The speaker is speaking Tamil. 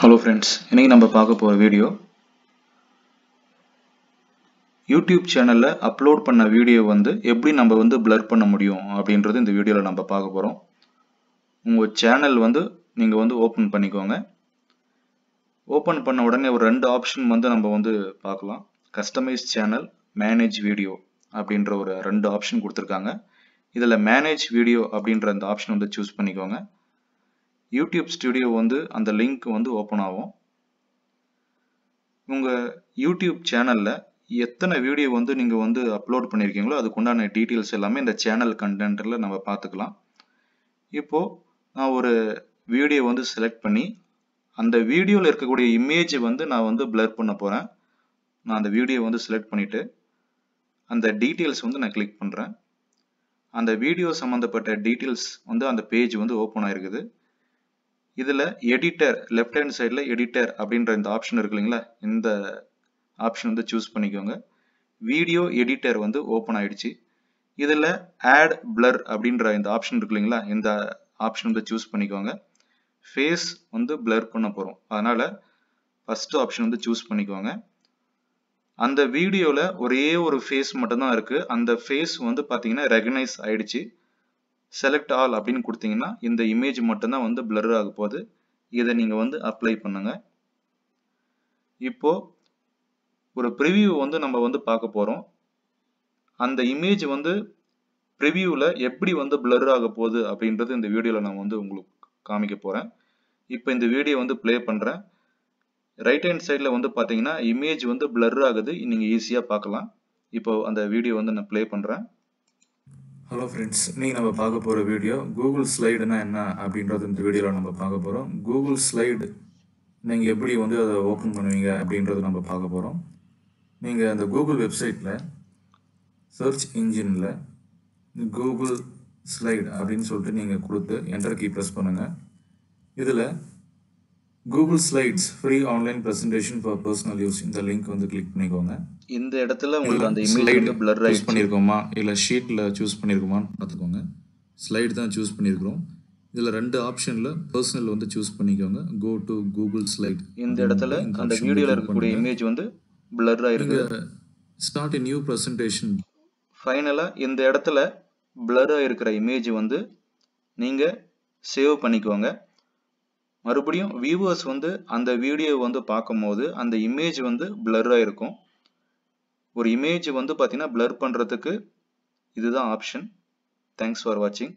Hello friends, இன்னைக்கு நம்ம பார்க்க போற வீடியோ YouTube சேனல்ல அப்லோட் பண்ண வீடியோ எப்படி நம்ம blur பண்ண முடியும் அப்படின்றது இந்த வீடியோல நம்ம பார்க்க போறோம். உங்க சேனல் நீங்க ஓபன் பண்ணிக்கோங்க. ஓபன் பண்ண உடனே ஒரு ரெண்டு ஆப்ஷன் நம்ம பார்க்கலாம். கஸ்டமைஸ் சேனல், மேனேஜ் வீடியோ அப்படின்ற ஒரு ரெண்டு ஆப்ஷன் கொடுத்திருக்காங்க. இதுல மேனேஜ் வீடியோ அப்படின்ற அந்த ஆப்ஷன் சூஸ் பண்ணிக்கோங்க. YouTube ஸ்டுடியோ அந்த லிங்க் ஓபன் ஆகும். உங்க YouTube சேனல்ல எத்தனை வீடியோ நீங்க அப்லோட் பண்ணிருக்கீங்களோ அதுக்கு உண்டான டீடைல்ஸ் எல்லாமே இந்த சேனல் கண்டென்ட்ல நம்ம பார்த்துக்கலாம். இப்போ நான் ஒரு வீடியோ செலக்ட் பண்ணி அந்த வீடியோல இருக்கக்கூடிய இமேஜ் நான் blur பண்ண போறேன். நான் அந்த வீடியோ செலக்ட் பண்ணிட்டு அந்த டீடைல்ஸ் நான் கிளிக் பண்றேன். அந்த வீடியோ சம்பந்தப்பட்ட டீடைல்ஸ் அந்த பேஜ் ஓபன் ஆயிருக்குது. இதுல எடிட்டர் லெஃப்ட் ஹேண்ட் சைடுல எடிட்டர் அப்படின்ற இந்த ஆப்ஷன் இருக்கு இல்லைங்களா, இந்த ஆப்ஷன் சூஸ் பண்ணிக்கோங்க. வீடியோ எடிட்டர் ஓபன் ஆயிடுச்சு. இதுல ஆட் பிளர் அப்படின்ற இந்த ஆப்ஷன் இருக்கு இல்லைங்களா, இந்த ஆப்ஷன் சூஸ் பண்ணிக்கோங்க. ஃபேஸ் பிளர் பண்ண போறோம், அதனால ஃபர்ஸ்ட் ஆப்ஷன் சூஸ் பண்ணிக்கோங்க. அந்த வீடியோல ஒரே ஒரு ஃபேஸ் மட்டும் தான் இருக்கு. அந்த ஃபேஸ் பாத்தீங்கன்னா ரெகனைஸ் ஆயிடுச்சு. செலக்ட் ஆல் அப்படின்னு கொடுத்தீங்கன்னா இந்த இமேஜ் மட்டும் தான் blur ஆக போகுது. இதை நீங்க அப்ளை பண்ணுங்க. இப்போ ஒரு ப்ரிவியூ நம்ம பார்க்க போறோம். அந்த இமேஜ் ப்ரிவியூல எப்படி blur ஆக போகுது அப்படின்றது இந்த வீடியோல நான் உங்களுக்கு காமிக்க போறேன். இப்போ இந்த வீடியோ ப்ளே பண்றேன். ரைட் ஹேண்ட் சைடுல பாத்தீங்கன்னா இமேஜ் blur ஆகுது. நீங்க ஈஸியா பார்க்கலாம். இப்போ அந்த வீடியோ நான் ப்ளே பண்றேன். ஹலோ ஃப்ரெண்ட்ஸ், நீங்கள் நம்ம பார்க்க போகிற வீடியோ கூகுள் ஸ்லைடுனா என்ன அப்படின்றது இந்த வீடியோவில் நம்ம பார்க்க போகிறோம். கூகுள் ஸ்லைடு நீங்கள் எப்படி அதை ஓப்பன் பண்ணுவீங்க அப்படின்றது நம்ம பார்க்க போகிறோம். நீங்கள் அந்த கூகுள் வெப்சைட்டில் சர்ச் இன்ஜினில் கூகுள் ஸ்லைடு அப்படின்னு சொல்லிட்டு நீங்கள் கொடுத்து என்டர் கீ ப்ரெஸ் பண்ணுங்கள். இதில் Google slides free online presentation for personal use இந்த லிங்க் கிளிக் பண்ணிக்கோங்க. இந்த இடத்துல உங்களுக்கு அந்த இமேஜ் blur சூஸ் பண்ணியிருக்கோமா இல்லை ஷீட்டில் சூஸ் பண்ணியிருக்கோமான்னு பார்த்துக்கோங்க. ஸ்லைடு தான் சூஸ் பண்ணியிருக்கிறோம். இதில் ரெண்டு ஆப்ஷனில் பர்சனல் சூஸ் பண்ணிக்கோங்க. Go to Google slide. இந்த இடத்துல அந்த வீடியோல இருக்கக்கூடிய இமேஜ் blur ஆயிருக்கு. Start a new presentation. ஃபைனலா இந்த இடத்துல blur ஆயிருக்கிற இமேஜ் நீங்க சேவ் பண்ணிக்கோங்க. மறுபடியும் வியூவர்ஸ் அந்த வீடியோ பார்க்கும்போது அந்த இமேஜ் blur ஆயிருக்கும். ஒரு இமேஜ் பாத்தீங்கன்னா blur பண்றதுக்கு இதுதான் ஆப்ஷன். தேங்க்ஸ் ஃபார் வாட்சிங்.